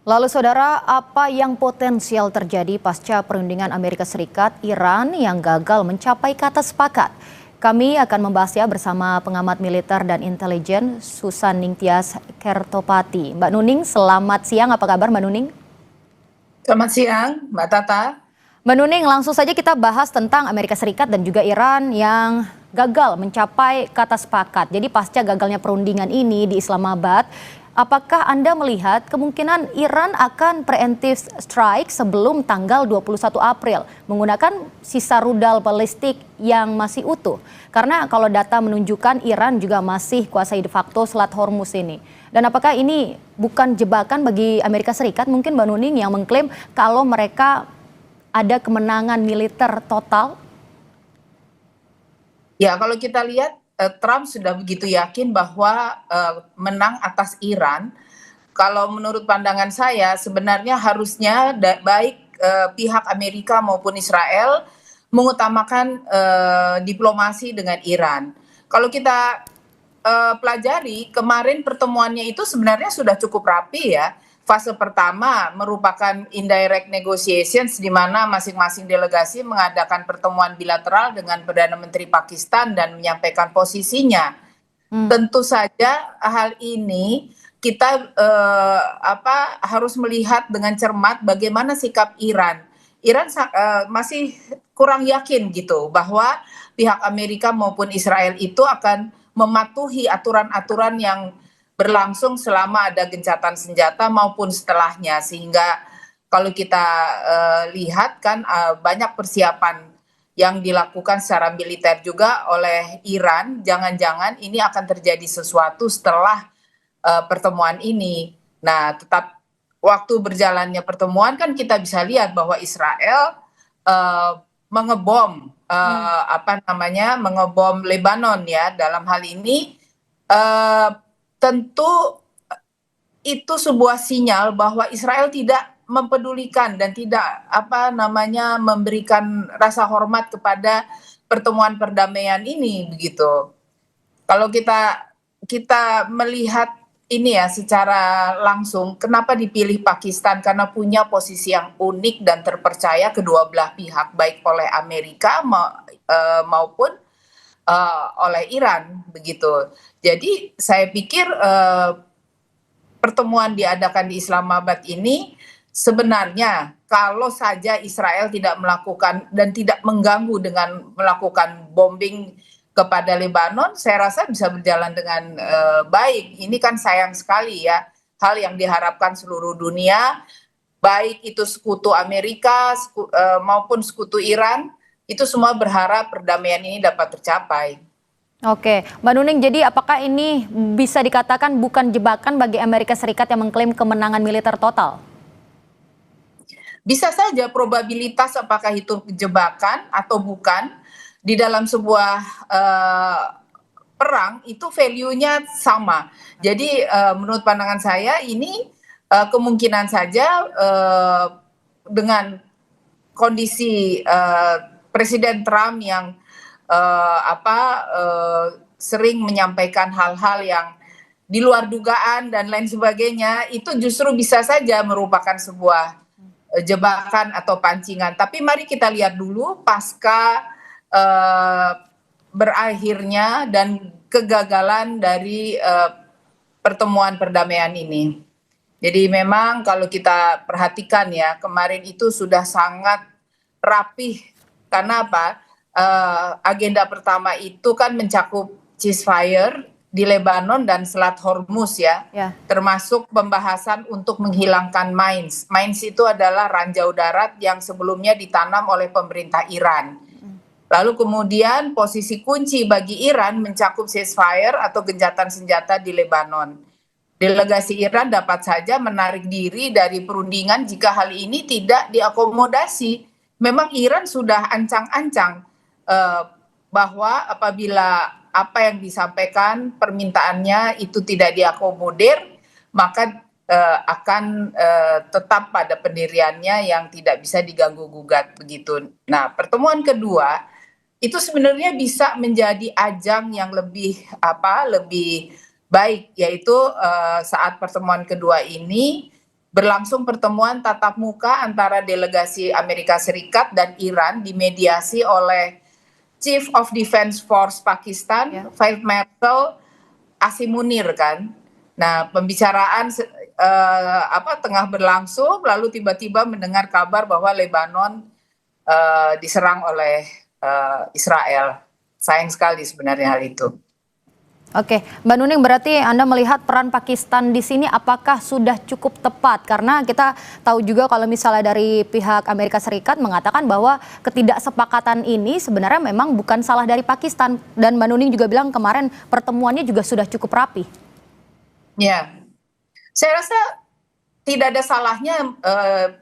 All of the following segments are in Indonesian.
Lalu saudara, apa yang potensial terjadi pasca perundingan Amerika Serikat Iran yang gagal mencapai kata sepakat? Kami akan membahasnya bersama pengamat militer dan intelijen Susan Ningtyas Kertopati. Mbak Nuning, selamat siang. Apa kabar Mbak Nuning? Selamat siang, Mbak Tata. Mbak Nuning, langsung saja kita bahas tentang Amerika Serikat dan juga Iran yang gagal mencapai kata sepakat. Jadi pasca gagalnya perundingan ini di Islamabad, apakah Anda melihat kemungkinan Iran akan preemptive strike sebelum tanggal 21 April menggunakan sisa rudal balistik yang masih utuh? Karena kalau data menunjukkan Iran juga masih kuasai de facto Selat Hormuz ini. Dan apakah ini bukan jebakan bagi Amerika Serikat, mungkin Mbak Nuning, yang mengklaim kalau mereka ada kemenangan militer total? Ya, kalau kita lihat Trump sudah begitu yakin bahwa menang atas Iran. Kalau menurut pandangan saya sebenarnya harusnya baik pihak Amerika maupun Israel mengutamakan diplomasi dengan Iran. Kalau kita pelajari kemarin pertemuannya itu sebenarnya sudah cukup rapi ya. Fase pertama merupakan indirect negotiations di mana masing-masing delegasi mengadakan pertemuan bilateral dengan Perdana Menteri Pakistan dan menyampaikan posisinya. Tentu saja hal ini kita harus melihat dengan cermat bagaimana sikap Iran. Iran masih kurang yakin gitu bahwa pihak Amerika maupun Israel itu akan mematuhi aturan-aturan yang berlangsung selama ada gencatan senjata maupun setelahnya, sehingga kalau kita lihat kan banyak persiapan yang dilakukan secara militer juga oleh Iran. Jangan-jangan ini akan terjadi sesuatu setelah pertemuan ini. Nah, tetap waktu berjalannya pertemuan kan kita bisa lihat bahwa Israel mengebom mengebom Lebanon ya. Dalam hal ini tentu itu sebuah sinyal bahwa Israel tidak mempedulikan dan tidak memberikan rasa hormat kepada pertemuan perdamaian ini begitu. Kalau kita melihat ini ya secara langsung, kenapa dipilih Pakistan? Karena punya posisi yang unik dan terpercaya kedua belah pihak, baik oleh Amerika maupun oleh Iran begitu. Jadi saya pikir pertemuan diadakan di Islamabad ini sebenarnya kalau saja Israel tidak melakukan dan tidak mengganggu dengan melakukan bombing kepada Lebanon, saya rasa bisa berjalan dengan baik. Ini kan sayang sekali ya, hal yang diharapkan seluruh dunia, baik itu sekutu Amerika maupun sekutu Iran, itu semua berharap perdamaian ini dapat tercapai. Oke, Mbak Nuning, jadi apakah ini bisa dikatakan bukan jebakan bagi Amerika Serikat yang mengklaim kemenangan militer total? Bisa saja probabilitas apakah itu jebakan atau bukan di dalam sebuah perang itu value-nya sama. Jadi menurut pandangan saya ini kemungkinan saja dengan kondisi Presiden Trump yang sering menyampaikan hal-hal yang di luar dugaan dan lain sebagainya, itu justru bisa saja merupakan sebuah jebakan atau pancingan. Tapi mari kita lihat dulu pasca berakhirnya dan kegagalan dari pertemuan perdamaian ini. Jadi memang kalau kita perhatikan ya, kemarin itu sudah sangat rapih. Karena apa? Agenda pertama itu kan mencakup ceasefire di Lebanon dan Selat Hormuz ya. Termasuk pembahasan untuk menghilangkan mines. Mines itu adalah ranjau darat yang sebelumnya ditanam oleh pemerintah Iran. Lalu kemudian posisi kunci bagi Iran mencakup ceasefire atau gencatan senjata di Lebanon. Delegasi Iran dapat saja menarik diri dari perundingan jika hal ini tidak diakomodasi. Memang Iran sudah ancang-ancang bahwa apabila apa yang disampaikan permintaannya itu tidak diakomodir, maka akan tetap pada pendiriannya yang tidak bisa diganggu-gugat begitu. Nah, pertemuan kedua itu sebenarnya bisa menjadi ajang yang lebih baik, yaitu saat pertemuan kedua ini berlangsung pertemuan tatap muka antara delegasi Amerika Serikat dan Iran dimediasi oleh Chief of Defense Force Pakistan, Field Marshal Asim Munir kan. Nah, pembicaraan tengah berlangsung, lalu tiba-tiba mendengar kabar bahwa Lebanon diserang oleh Israel. Sayang sekali sebenarnya hal itu. Oke, Mbak Nuning, berarti Anda melihat peran Pakistan di sini apakah sudah cukup tepat? Karena kita tahu juga kalau misalnya dari pihak Amerika Serikat mengatakan bahwa ketidaksepakatan ini sebenarnya memang bukan salah dari Pakistan. Dan Mbak Nuning juga bilang kemarin pertemuannya juga sudah cukup rapi. Ya, saya rasa tidak ada salahnya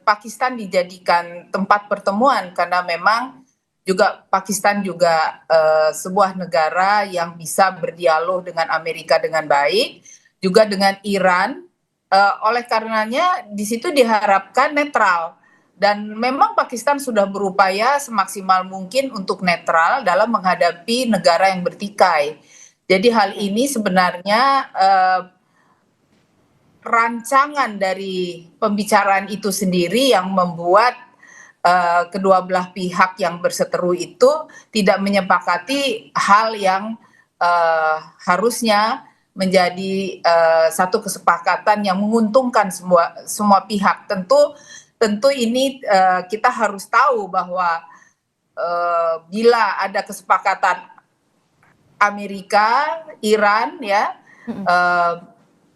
Pakistan dijadikan tempat pertemuan karena memang juga Pakistan juga sebuah negara yang bisa berdialog dengan Amerika dengan baik, juga dengan Iran. Oleh karenanya di situ diharapkan netral dan memang Pakistan sudah berupaya semaksimal mungkin untuk netral dalam menghadapi negara yang bertikai. Jadi hal ini sebenarnya rancangan dari pembicaraan itu sendiri yang membuat kedua belah pihak yang berseteru itu tidak menyepakati hal yang harusnya menjadi satu kesepakatan yang menguntungkan semua pihak. Tentu ini kita harus tahu bahwa bila ada kesepakatan Amerika, Iran ya,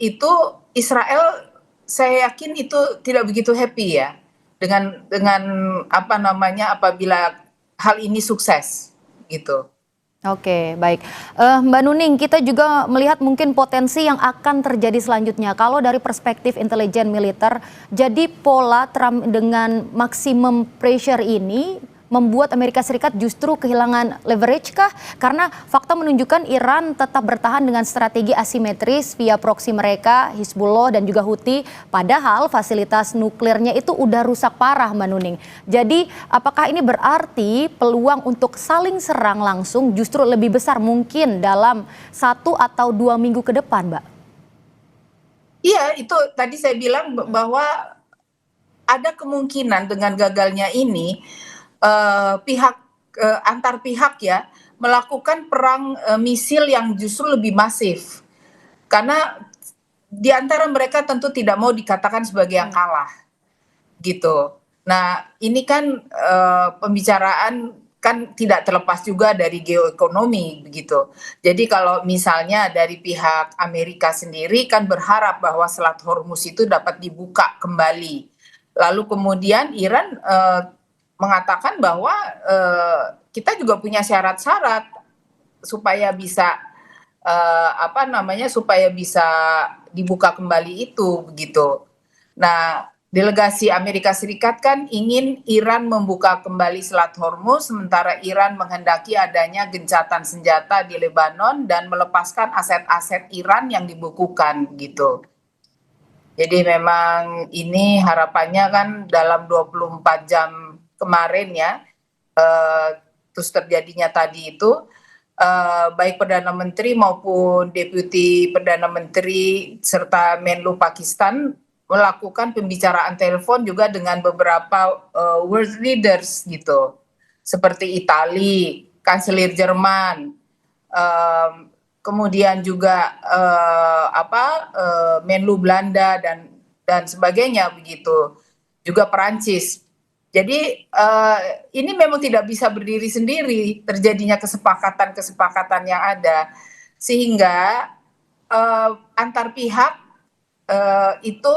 itu Israel saya yakin itu tidak begitu happy ya dengan apabila hal ini sukses gitu. Oke, baik. Mbak Nuning, kita juga melihat mungkin potensi yang akan terjadi selanjutnya. Kalau dari perspektif intelijen militer, jadi pola Trump dengan maximum pressure ini membuat Amerika Serikat justru kehilangan leverage kah? Karena fakta menunjukkan Iran tetap bertahan dengan strategi asimetris via proksi mereka, Hizbullah dan juga Houthi. Padahal fasilitas nuklirnya itu udah rusak parah, Mbak Nuning. Jadi apakah ini berarti peluang untuk saling serang langsung justru lebih besar mungkin dalam 1 atau 2 minggu ke depan, Mbak? Iya, itu tadi saya bilang bahwa ada kemungkinan dengan gagalnya ini antar pihak ya melakukan perang misil yang justru lebih masif karena di antara mereka tentu tidak mau dikatakan sebagai yang kalah gitu. Nah ini kan pembicaraan kan tidak terlepas juga dari geoekonomi begitu. Jadi kalau misalnya dari pihak Amerika sendiri kan berharap bahwa Selat Hormuz itu dapat dibuka kembali, lalu kemudian Iran mengatakan bahwa kita juga punya syarat-syarat supaya bisa supaya bisa dibuka kembali itu begitu. Nah, delegasi Amerika Serikat kan ingin Iran membuka kembali Selat Hormuz sementara Iran menghendaki adanya gencatan senjata di Lebanon dan melepaskan aset-aset Iran yang dibukukan gitu. Jadi memang ini harapannya kan dalam 24 jam kemarin ya, terus terjadinya tadi itu baik Perdana Menteri maupun Deputi Perdana Menteri serta Menlu Pakistan melakukan pembicaraan telepon juga dengan beberapa world leaders gitu, seperti Italia, Kanselir Jerman, kemudian juga Menlu Belanda dan sebagainya begitu, juga Perancis. Jadi ini memang tidak bisa berdiri sendiri terjadinya kesepakatan yang ada sehingga antar pihak itu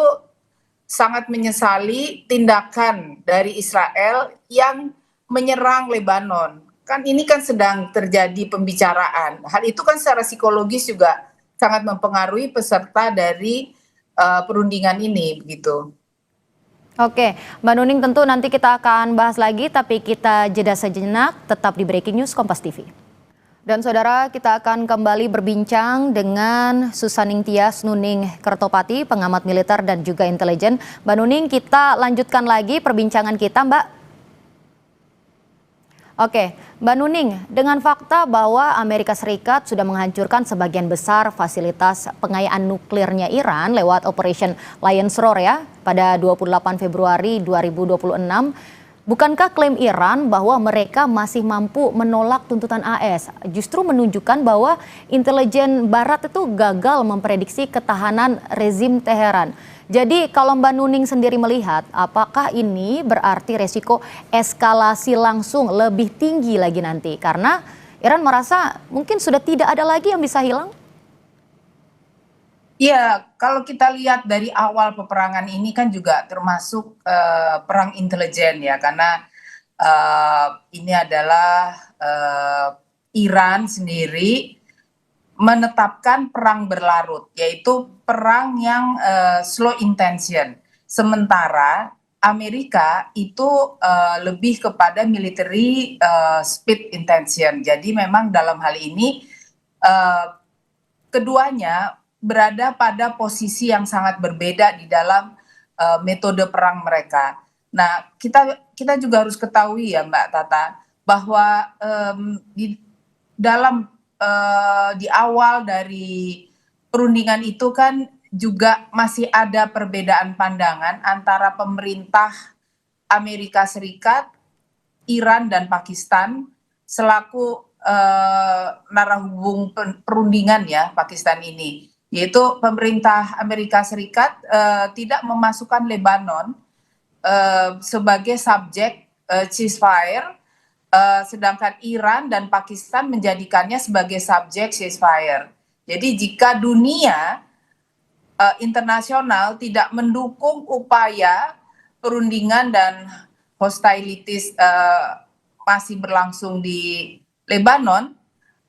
sangat menyesali tindakan dari Israel yang menyerang Lebanon. Kan ini kan sedang terjadi pembicaraan. Hal itu kan secara psikologis juga sangat mempengaruhi peserta dari perundingan ini begitu. Oke, Mbak Nuning tentu nanti kita akan bahas lagi, tapi kita jeda sejenak, tetap di Breaking News Kompas TV. Dan saudara, kita akan kembali berbincang dengan Susaning Tias Nuning Kertopati, pengamat militer dan juga intelijen. Mbak Nuning, kita lanjutkan lagi perbincangan kita, Mbak. Oke, Mbak Nuning, dengan fakta bahwa Amerika Serikat sudah menghancurkan sebagian besar fasilitas pengayaan nuklirnya Iran lewat Operation Lion's Roar ya pada 28 Februari 2026, bukankah klaim Iran bahwa mereka masih mampu menolak tuntutan AS justru menunjukkan bahwa intelijen Barat itu gagal memprediksi ketahanan rezim Teheran? Jadi kalau Mbak Nuning sendiri melihat, apakah ini berarti resiko eskalasi langsung lebih tinggi lagi nanti? Karena Iran merasa mungkin sudah tidak ada lagi yang bisa hilang? Iya, kalau kita lihat dari awal peperangan ini kan juga termasuk perang intelijen ya, karena ini adalah Iran sendiri menetapkan perang berlarut, yaitu perang yang slow intention. Sementara Amerika itu lebih kepada military speed intention. Jadi memang dalam hal ini keduanya berada pada posisi yang sangat berbeda di dalam metode perang mereka. Nah, kita juga harus ketahui ya Mbak Tata, bahwa di dalam di awal dari perundingan itu kan juga masih ada perbedaan pandangan antara pemerintah Amerika Serikat, Iran dan Pakistan selaku narahubung perundingan ya Pakistan ini, yaitu pemerintah Amerika Serikat tidak memasukkan Lebanon sebagai subjek ceasefire, sedangkan Iran dan Pakistan menjadikannya sebagai subjek ceasefire. Jadi jika dunia internasional tidak mendukung upaya perundingan dan hostilities masih berlangsung di Lebanon,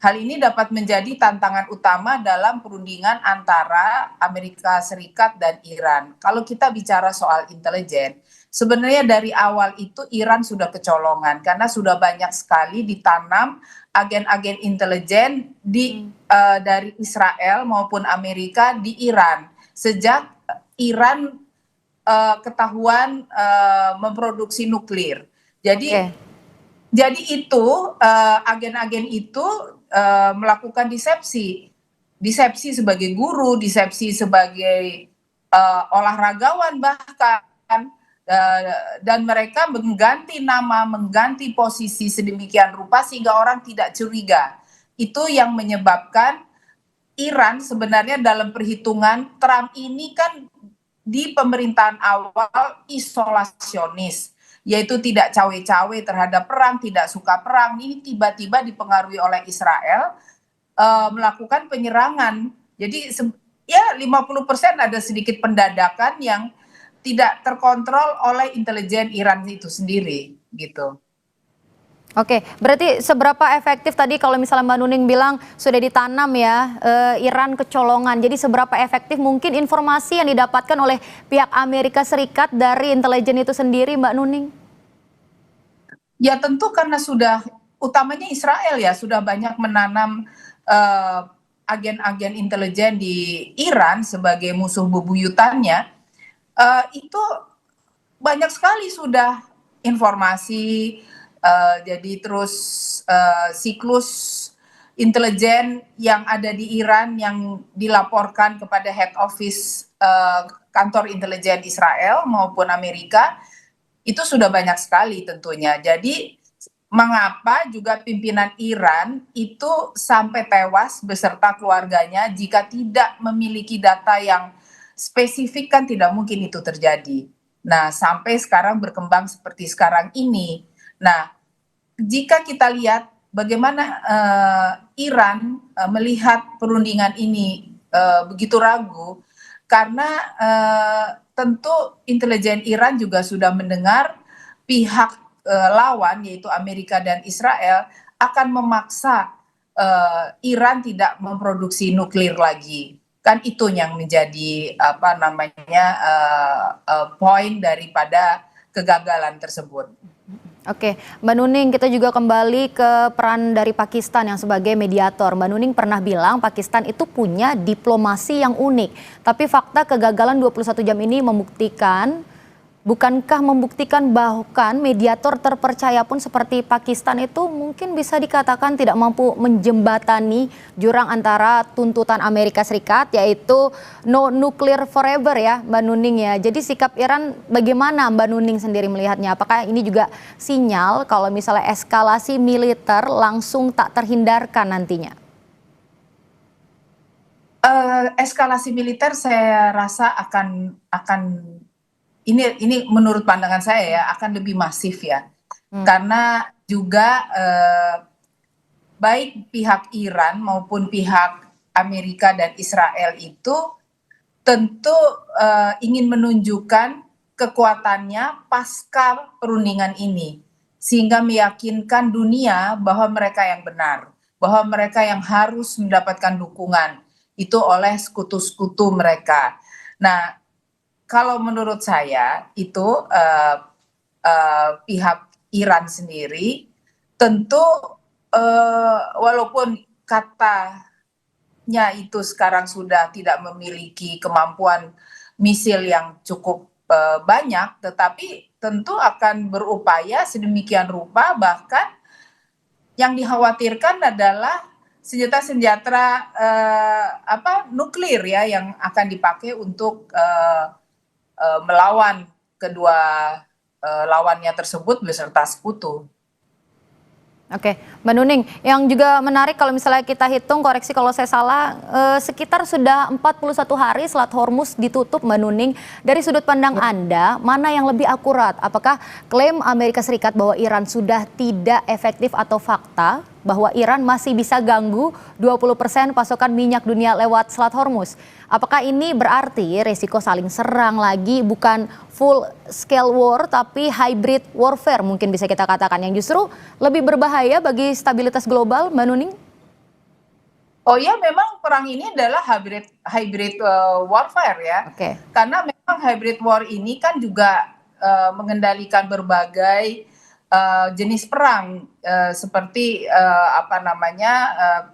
hal ini dapat menjadi tantangan utama dalam perundingan antara Amerika Serikat dan Iran. Kalau kita bicara soal intelijen, sebenarnya dari awal itu Iran sudah kecolongan karena sudah banyak sekali ditanam agen-agen intelijen dari Israel maupun Amerika di Iran sejak Iran ketahuan memproduksi nuklir. Jadi itu agen-agen itu melakukan disepsi sebagai guru, disepsi sebagai olahragawan bahkan. Dan mereka mengganti nama, mengganti posisi sedemikian rupa sehingga orang tidak curiga. Itu yang menyebabkan Iran sebenarnya dalam perhitungan Trump ini kan di pemerintahan awal isolasionis, yaitu tidak cawe-cawe terhadap perang, tidak suka perang. Ini tiba-tiba dipengaruhi oleh Israel melakukan penyerangan. Jadi ya 50% ada sedikit pendadakan yang tidak terkontrol oleh intelijen Iran itu sendiri gitu. Oke, berarti seberapa efektif tadi kalau misalnya Mbak Nuning bilang sudah ditanam ya Iran kecolongan. Jadi seberapa efektif mungkin informasi yang didapatkan oleh pihak Amerika Serikat dari intelijen itu sendiri, Mbak Nuning? Ya tentu karena sudah utamanya Israel ya sudah banyak menanam agen-agen intelijen di Iran sebagai musuh bebuyutannya. Itu banyak sekali sudah informasi, jadi terus siklus intelijen yang ada di Iran yang dilaporkan kepada head office kantor intelijen Israel maupun Amerika itu sudah banyak sekali tentunya. Jadi mengapa juga pimpinan Iran itu sampai tewas beserta keluarganya jika tidak memiliki data yang spesifik kan tidak mungkin itu terjadi. Nah, sampai sekarang berkembang seperti sekarang ini. Nah, jika kita lihat bagaimana Iran melihat perundingan ini begitu ragu, karena tentu intelijen Iran juga sudah mendengar pihak lawan yaitu Amerika dan Israel akan memaksa Iran tidak memproduksi nuklir lagi. Kan itu yang menjadi poin daripada kegagalan tersebut. Oke, Mbak Nuning, kita juga kembali ke peran dari Pakistan yang sebagai mediator. Mbak Nuning pernah bilang Pakistan itu punya diplomasi yang unik. Tapi fakta kegagalan 21 jam ini membuktikan bukankah membuktikan bahkan mediator terpercaya pun seperti Pakistan itu mungkin bisa dikatakan tidak mampu menjembatani jurang antara tuntutan Amerika Serikat yaitu no nuclear forever ya Mbak Nuning ya. Jadi sikap Iran bagaimana Mbak Nuning sendiri melihatnya? Apakah ini juga sinyal kalau misalnya eskalasi militer langsung tak terhindarkan nantinya? Eskalasi militer saya rasa akan ini menurut pandangan saya ya akan lebih masif ya. Karena juga baik pihak Iran maupun pihak Amerika dan Israel itu tentu ingin menunjukkan kekuatannya pasca perundingan ini, sehingga meyakinkan dunia bahwa mereka yang benar, bahwa mereka yang harus mendapatkan dukungan itu oleh sekutu-sekutu mereka. Nah, kalau menurut saya itu pihak Iran sendiri tentu walaupun katanya itu sekarang sudah tidak memiliki kemampuan misil yang cukup banyak, tetapi tentu akan berupaya sedemikian rupa, bahkan yang dikhawatirkan adalah senjata-senjata nuklir ya yang akan dipakai untuk melawan kedua lawannya tersebut beserta sekutu. Oke, Mbak Nuning, yang juga menarik kalau misalnya kita hitung, koreksi kalau saya salah, sekitar sudah 41 hari Selat Hormuz ditutup Mbak Nuning. Dari sudut pandang Anda, mana yang lebih akurat? Apakah klaim Amerika Serikat bahwa Iran sudah tidak efektif atau fakta bahwa Iran masih bisa ganggu 20% pasokan minyak dunia lewat Selat Hormuz? Apakah ini berarti resiko saling serang lagi bukan full scale war tapi hybrid warfare mungkin bisa kita katakan yang justru lebih berbahaya bagi stabilitas global, Mbak Nuning? Oh ya, memang perang ini adalah hybrid warfare ya. Oke. Karena memang hybrid war ini kan juga mengendalikan berbagai jenis perang seperti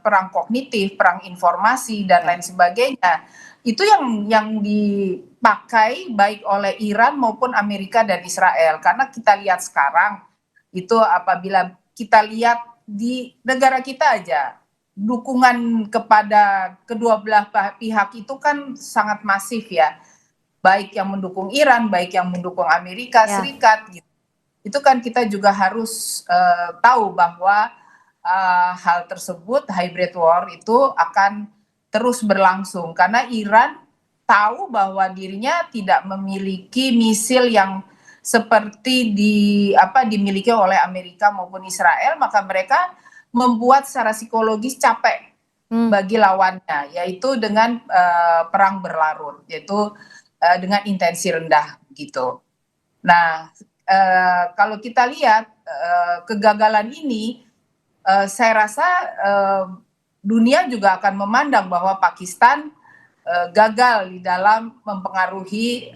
perang kognitif, perang informasi dan lain sebagainya. Itu yang dipakai baik oleh Iran maupun Amerika dan Israel. Karena kita lihat sekarang itu apabila kita lihat di negara kita aja, dukungan kepada kedua belah pihak itu kan sangat masif ya. Baik yang mendukung Iran, baik yang mendukung Amerika Serikat gitu. Itu kan kita juga harus tahu bahwa hal tersebut, hybrid war itu akan terus berlangsung karena Iran tahu bahwa dirinya tidak memiliki misil yang seperti dimiliki oleh Amerika maupun Israel, maka mereka membuat secara psikologis capek bagi lawannya, yaitu dengan perang berlarut, yaitu dengan intensi rendah gitu. Nah, kalau kita lihat kegagalan ini, saya rasa dunia juga akan memandang bahwa Pakistan gagal di dalam mempengaruhi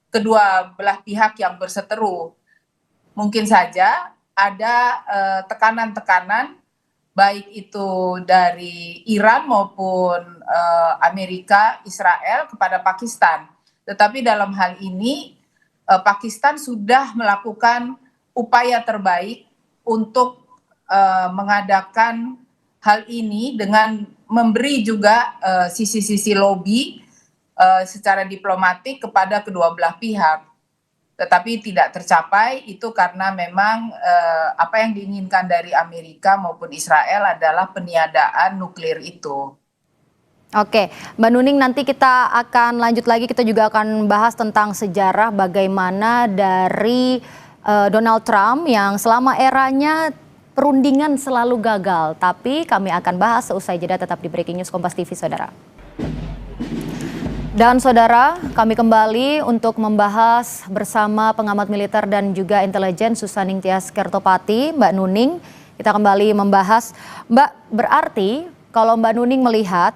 kedua belah pihak yang berseteru. Mungkin saja ada tekanan-tekanan baik itu dari Iran maupun Amerika, Israel kepada Pakistan. Tetapi dalam hal ini Pakistan sudah melakukan upaya terbaik untuk mengadakan hal ini dengan memberi juga sisi-sisi lobby secara diplomatik kepada kedua belah pihak. Tetapi tidak tercapai itu karena memang apa yang diinginkan dari Amerika maupun Israel adalah peniadaan nuklir itu. Oke, Mbak Nuning, nanti kita akan lanjut lagi, kita juga akan bahas tentang sejarah bagaimana dari Donald Trump yang selama eranya perundingan selalu gagal. Tapi kami akan bahas seusai jeda, tetap di Breaking News Kompas TV, saudara. Dan saudara, kami kembali untuk membahas bersama pengamat militer dan juga intelijen Susaning Tias Kertopati, Mbak Nuning. Kita kembali membahas, Mbak, berarti kalau Mbak Nuning melihat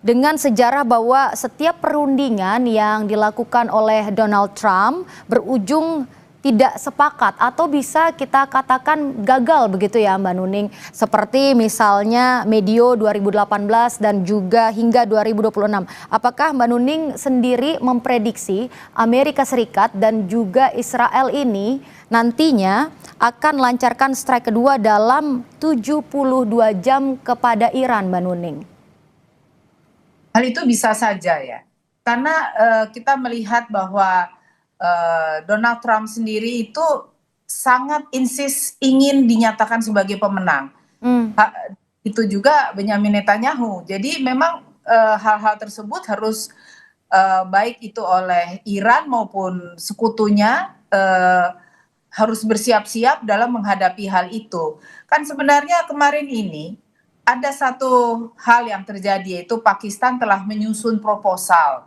dengan sejarah bahwa setiap perundingan yang dilakukan oleh Donald Trump berujung tidak sepakat atau bisa kita katakan gagal begitu ya Mbak Nuning. Seperti misalnya medio 2018 dan juga hingga 2026. Apakah Mbak Nuning sendiri memprediksi Amerika Serikat dan juga Israel ini nantinya akan lancarkan strike kedua dalam 72 jam kepada Iran, Mbak Nuning? Hal itu bisa saja ya, karena kita melihat bahwa Donald Trump sendiri itu sangat insist ingin dinyatakan sebagai pemenang. Hmm, Itu juga Benyamin Netanyahu. Jadi memang hal-hal tersebut harus baik itu oleh Iran maupun sekutunya harus bersiap-siap dalam menghadapi hal itu. Kan sebenarnya kemarin ini ada satu hal yang terjadi, yaitu Pakistan telah menyusun proposal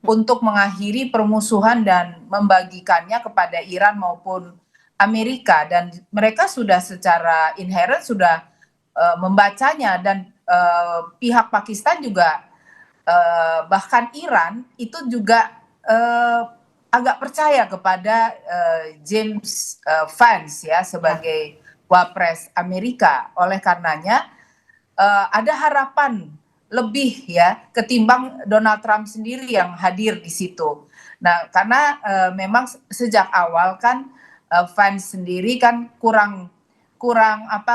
untuk mengakhiri permusuhan dan membagikannya kepada Iran maupun Amerika, dan mereka sudah secara inherent sudah membacanya, dan pihak Pakistan juga bahkan Iran itu juga agak percaya kepada James Vance ya sebagai wapres Amerika. Oleh karenanya ada harapan lebih ya ketimbang Donald Trump sendiri yang hadir di situ. Nah, karena memang sejak awal kan Vance sendiri kan kurang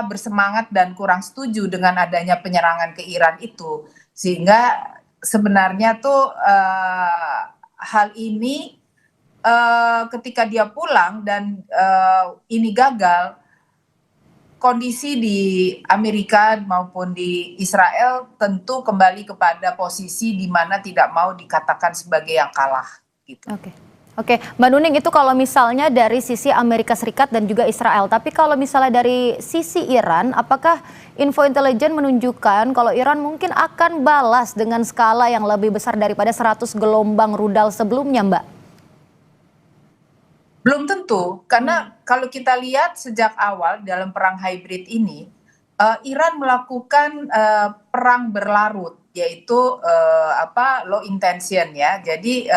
bersemangat dan kurang setuju dengan adanya penyerangan ke Iran itu, sehingga sebenarnya tuh hal ini ketika dia pulang dan ini gagal, kondisi di Amerika maupun di Israel tentu kembali kepada posisi di mana tidak mau dikatakan sebagai yang kalah gitu. oke. Oke, Mbak Nuning, itu kalau misalnya dari sisi Amerika Serikat dan juga Israel. Tapi kalau misalnya dari sisi Iran, apakah info intelijen menunjukkan kalau Iran mungkin akan balas dengan skala yang lebih besar daripada 100 gelombang rudal sebelumnya, Mbak? Belum tentu, karena kalau kita lihat sejak awal dalam perang hybrid ini, Iran melakukan perang berlarut, yaitu low intention ya. Jadi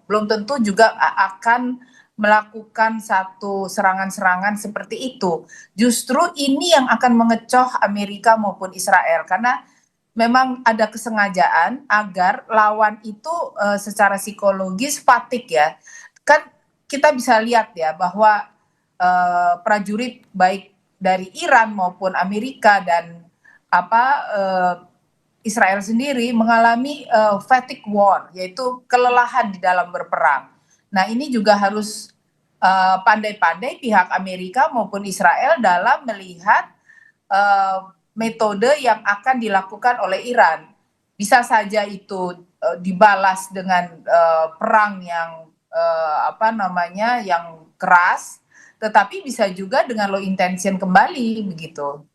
belum tentu juga akan melakukan satu serangan-serangan seperti itu. Justru ini yang akan mengecoh Amerika maupun Israel, karena memang ada kesengajaan agar lawan itu secara psikologis fatik ya. Kan kita bisa lihat ya bahwa prajurit baik dari Iran maupun Amerika dan Israel sendiri mengalami fatigue war, yaitu kelelahan di dalam berperang. Nah, ini juga harus pandai-pandai pihak Amerika maupun Israel dalam melihat metode yang akan dilakukan oleh Iran. Bisa saja itu dibalas dengan perang yang yang keras, tetapi bisa juga dengan low intention kembali begitu.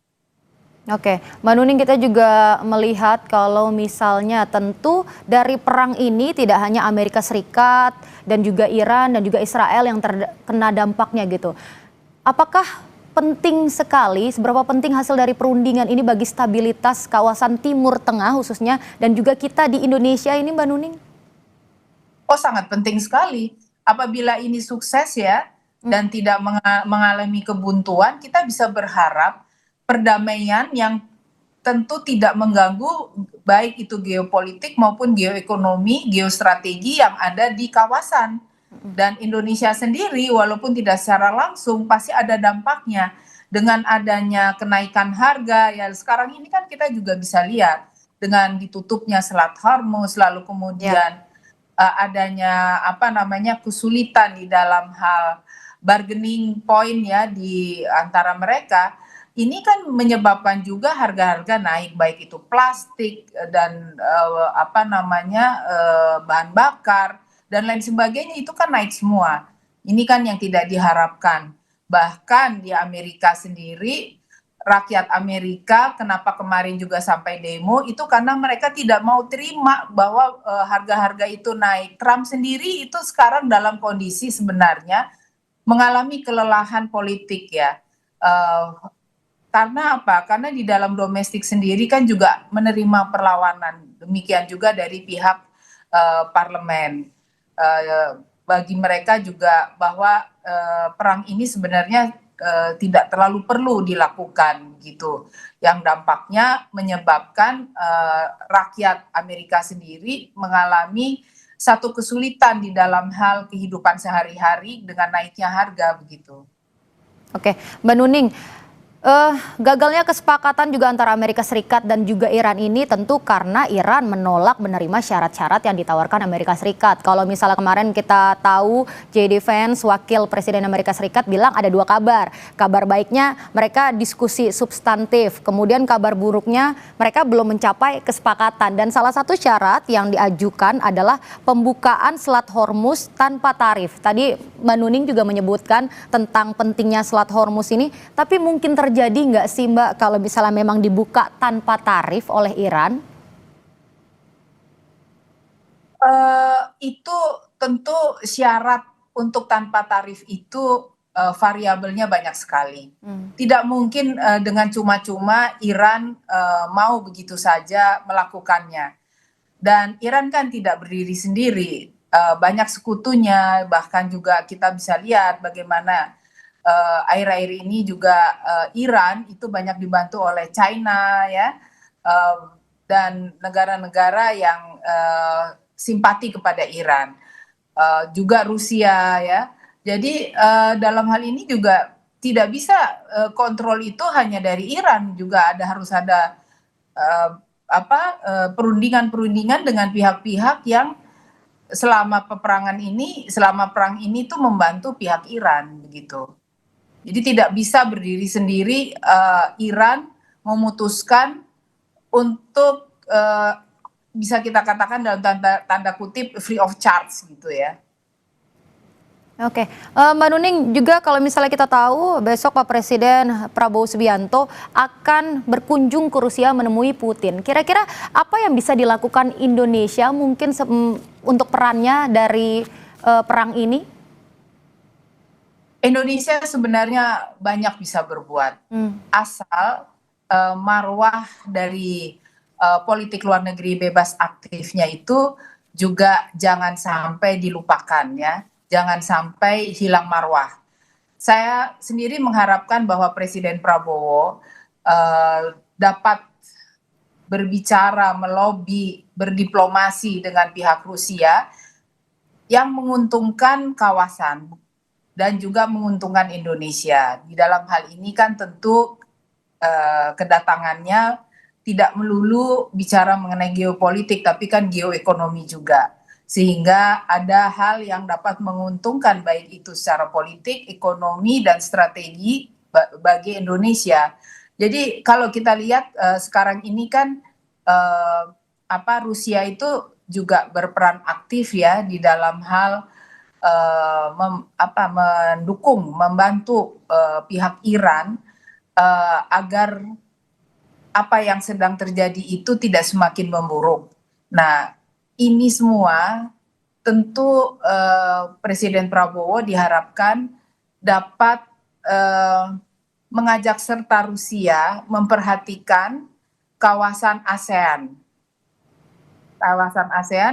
Oke, Mbak Nuning, kita juga melihat kalau misalnya tentu dari perang ini tidak hanya Amerika Serikat dan juga Iran dan juga Israel yang terkena dampaknya gitu. Apakah penting sekali, seberapa penting hasil dari perundingan ini bagi stabilitas kawasan Timur Tengah khususnya dan juga kita di Indonesia ini, Mbak Nuning? Oh, sangat penting sekali. Apabila ini sukses ya dan tidak mengalami kebuntuan, kita bisa berharap perdamaian yang tentu tidak mengganggu baik itu geopolitik maupun geoekonomi, geostrategi yang ada di kawasan. Dan Indonesia sendiri walaupun tidak secara langsung pasti ada dampaknya dengan adanya kenaikan harga ya. Sekarang ini kan kita juga bisa lihat dengan ditutupnya Selat Hormuz, lalu kemudian adanya kesulitan di dalam hal bargaining point ya di antara mereka. Ini kan menyebabkan juga harga-harga naik, baik itu plastik dan bahan bakar dan lain sebagainya, itu kan naik semua. Ini kan yang tidak diharapkan. Bahkan di Amerika sendiri, rakyat Amerika kenapa kemarin juga sampai demo itu karena mereka tidak mau terima bahwa harga-harga itu naik. Trump sendiri itu sekarang dalam kondisi sebenarnya mengalami kelelahan politik ya. Karena apa? Karena di dalam domestik sendiri kan juga menerima perlawanan. Demikian juga dari pihak parlemen. bagi mereka juga bahwa perang ini sebenarnya tidak terlalu perlu dilakukan gitu, yang dampaknya menyebabkan rakyat Amerika sendiri mengalami satu kesulitan di dalam hal kehidupan sehari-hari dengan naiknya harga begitu. Oke, Mbak Nuning, gagalnya kesepakatan juga antara Amerika Serikat dan juga Iran ini tentu karena Iran menolak menerima syarat-syarat yang ditawarkan Amerika Serikat. Kalau misalnya kemarin kita tahu J.D. Vance, wakil Presiden Amerika Serikat bilang ada dua kabar. Kabar baiknya mereka diskusi substantif, kemudian kabar buruknya mereka belum mencapai kesepakatan. Dan salah satu syarat yang diajukan adalah pembukaan Selat Hormuz tanpa tarif. Tadi Mbak Nuning juga menyebutkan tentang pentingnya Selat Hormuz ini, tapi mungkin terjadi nggak sih Mbak kalau misalnya memang dibuka tanpa tarif oleh Iran? Itu tentu syarat untuk tanpa tarif itu variabelnya banyak sekali. Tidak mungkin dengan cuma-cuma Iran mau begitu saja melakukannya. Dan Iran kan tidak berdiri sendiri, banyak sekutunya, bahkan juga kita bisa lihat bagaimana akhir-akhir ini juga Iran itu banyak dibantu oleh China ya, dan negara-negara yang simpati kepada Iran, juga Rusia ya. Jadi dalam hal ini juga tidak bisa kontrol itu hanya dari Iran, juga harus ada perundingan-perundingan dengan pihak-pihak yang selama perang ini tuh membantu pihak Iran begitu. Jadi tidak bisa berdiri sendiri Iran memutuskan untuk bisa kita katakan dalam tanda kutip free of charge gitu ya. Oke, Mbak Nuning juga kalau misalnya kita tahu besok Pak Presiden Prabowo Subianto akan berkunjung ke Rusia menemui Putin. Kira-kira apa yang bisa dilakukan Indonesia mungkin untuk perannya dari perang ini? Indonesia sebenarnya banyak bisa berbuat, asal marwah dari politik luar negeri bebas aktifnya itu juga jangan sampai dilupakan ya, jangan sampai hilang marwah. Saya sendiri mengharapkan bahwa Presiden Prabowo dapat berbicara, melobi, berdiplomasi dengan pihak Rusia yang menguntungkan kawasan dan juga menguntungkan Indonesia. Di dalam hal ini kan tentu kedatangannya tidak melulu bicara mengenai geopolitik, tapi kan geoekonomi juga. Sehingga ada hal yang dapat menguntungkan baik itu secara politik, ekonomi, dan strategi bagi Indonesia. Jadi kalau kita lihat sekarang ini kan Rusia itu juga berperan aktif ya di dalam hal mendukung, membantu pihak Iran agar apa yang sedang terjadi itu tidak semakin memburuk. Nah, ini semua tentu Presiden Prabowo diharapkan dapat mengajak serta Rusia memperhatikan kawasan ASEAN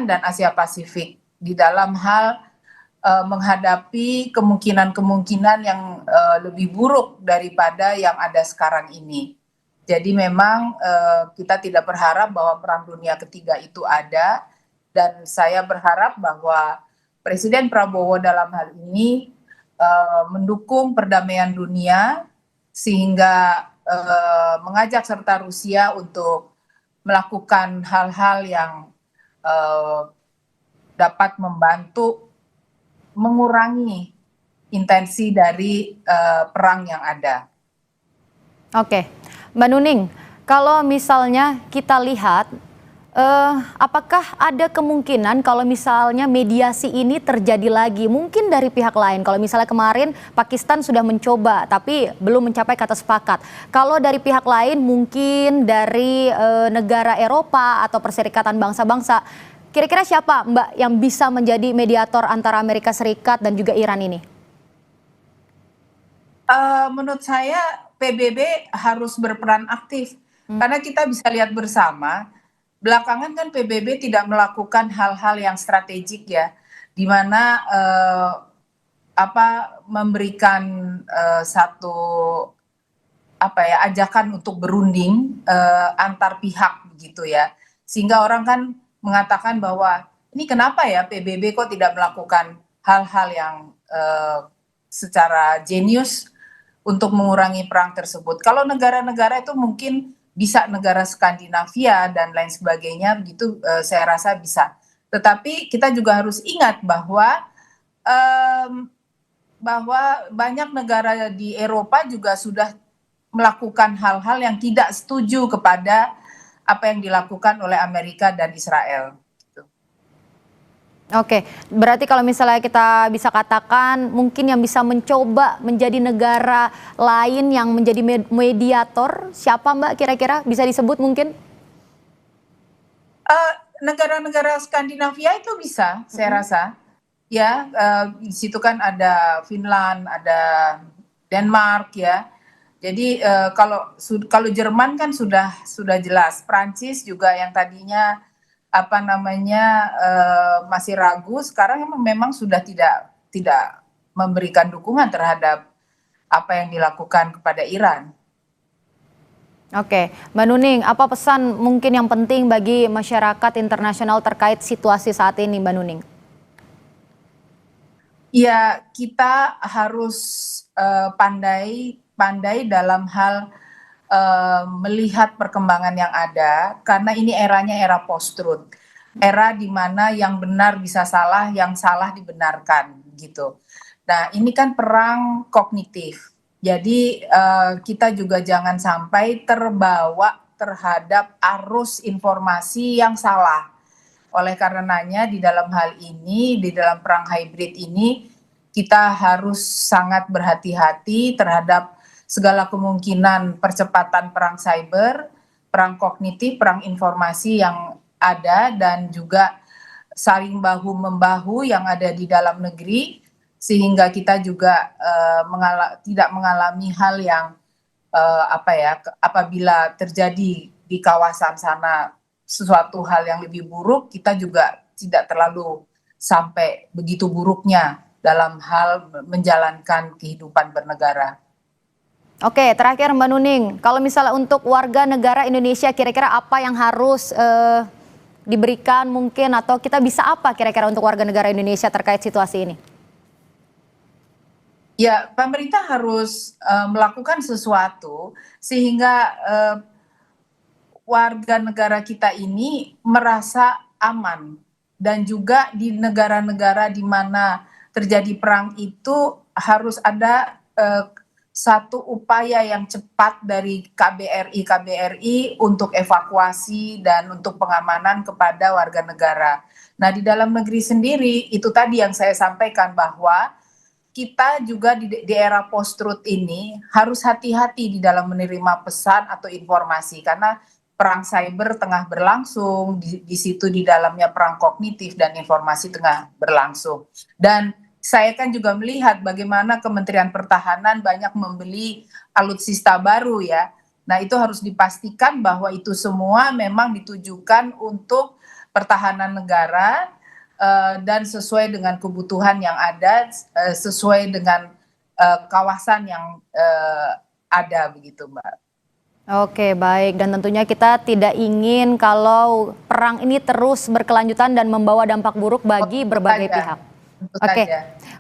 dan Asia Pasifik di dalam hal menghadapi kemungkinan-kemungkinan yang lebih buruk daripada yang ada sekarang ini. Jadi memang kita tidak berharap bahwa Perang Dunia Ketiga itu ada, dan saya berharap bahwa Presiden Prabowo dalam hal ini mendukung perdamaian dunia sehingga mengajak serta Rusia untuk melakukan hal-hal yang dapat membantu mengurangi intensi dari perang yang ada. Oke, Mbak Nuning, kalau misalnya kita lihat, apakah ada kemungkinan kalau misalnya mediasi ini terjadi lagi, mungkin dari pihak lain? Kalau misalnya kemarin Pakistan sudah mencoba, tapi belum mencapai kata sepakat. Kalau dari pihak lain, mungkin dari negara Eropa atau Perserikatan Bangsa-Bangsa, kira-kira siapa Mbak yang bisa menjadi mediator antara Amerika Serikat dan juga Iran ini? Menurut saya PBB harus berperan aktif, karena kita bisa lihat bersama belakangan kan PBB tidak melakukan hal-hal yang strategik ya, di mana memberikan satu ajakan untuk berunding antar pihak begitu ya. Sehingga orang kan mengatakan bahwa ini kenapa ya PBB kok tidak melakukan hal-hal yang secara jenius untuk mengurangi perang tersebut. Kalau negara-negara itu mungkin bisa negara Skandinavia dan lain sebagainya begitu, saya rasa bisa. Tetapi kita juga harus ingat bahwa banyak negara di Eropa juga sudah melakukan hal-hal yang tidak setuju kepada apa yang dilakukan oleh Amerika dan Israel. Oke, berarti kalau misalnya kita bisa katakan mungkin yang bisa mencoba menjadi negara lain yang menjadi mediator, siapa Mbak kira-kira bisa disebut mungkin? Negara-negara Skandinavia itu bisa, saya rasa. Ya, di situ kan ada Finland, ada Denmark ya. Jadi kalau Jerman kan sudah jelas, Prancis juga yang tadinya masih ragu, sekarang memang sudah tidak memberikan dukungan terhadap apa yang dilakukan kepada Iran. Oke, Mbak Nuning, apa pesan mungkin yang penting bagi masyarakat internasional terkait situasi saat ini, Mbak Nuning? Ya, kita harus pandai dalam hal melihat perkembangan yang ada, karena ini eranya era post-truth, era di mana yang benar bisa salah, yang salah dibenarkan gitu. Nah, ini kan perang kognitif, jadi kita juga jangan sampai terbawa terhadap arus informasi yang salah. Oleh karenanya di dalam hal ini, di dalam perang hybrid ini, kita harus sangat berhati-hati terhadap segala kemungkinan percepatan perang cyber, perang kognitif, perang informasi yang ada, dan juga saling bahu-membahu yang ada di dalam negeri, sehingga kita juga tidak mengalami hal yang apabila terjadi di kawasan sana sesuatu hal yang lebih buruk, kita juga tidak terlalu sampai begitu buruknya dalam hal menjalankan kehidupan bernegara. Oke, terakhir Mbak Nuning, kalau misalnya untuk warga negara Indonesia kira-kira apa yang harus diberikan mungkin, atau kita bisa apa kira-kira untuk warga negara Indonesia terkait situasi ini? Ya, pemerintah harus melakukan sesuatu sehingga warga negara kita ini merasa aman, dan juga di negara-negara di mana terjadi perang itu harus ada satu upaya yang cepat dari KBRI untuk evakuasi dan untuk pengamanan kepada warga negara. Nah, di dalam negeri sendiri itu tadi yang saya sampaikan, bahwa kita juga di era post-truth ini harus hati-hati di dalam menerima pesan atau informasi, karena perang cyber tengah berlangsung, di situ di dalamnya perang kognitif dan informasi tengah berlangsung. Dan saya kan juga melihat bagaimana Kementerian Pertahanan banyak membeli alutsista baru ya. Nah, itu harus dipastikan bahwa itu semua memang ditujukan untuk pertahanan negara dan sesuai dengan kebutuhan yang ada, sesuai dengan kawasan yang ada begitu, Mbak. Oke, baik, dan tentunya kita tidak ingin kalau perang ini terus berkelanjutan dan membawa dampak buruk bagi berbagai pihak. Oke,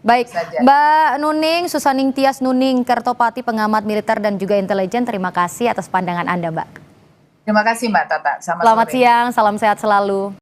baik, Mbak Nuning Susaning Tias Nuning Kertopati, pengamat militer dan juga intelijen, terima kasih atas pandangan Anda, Mbak. Terima kasih Mbak Tata. Selamat siang, salam sehat selalu.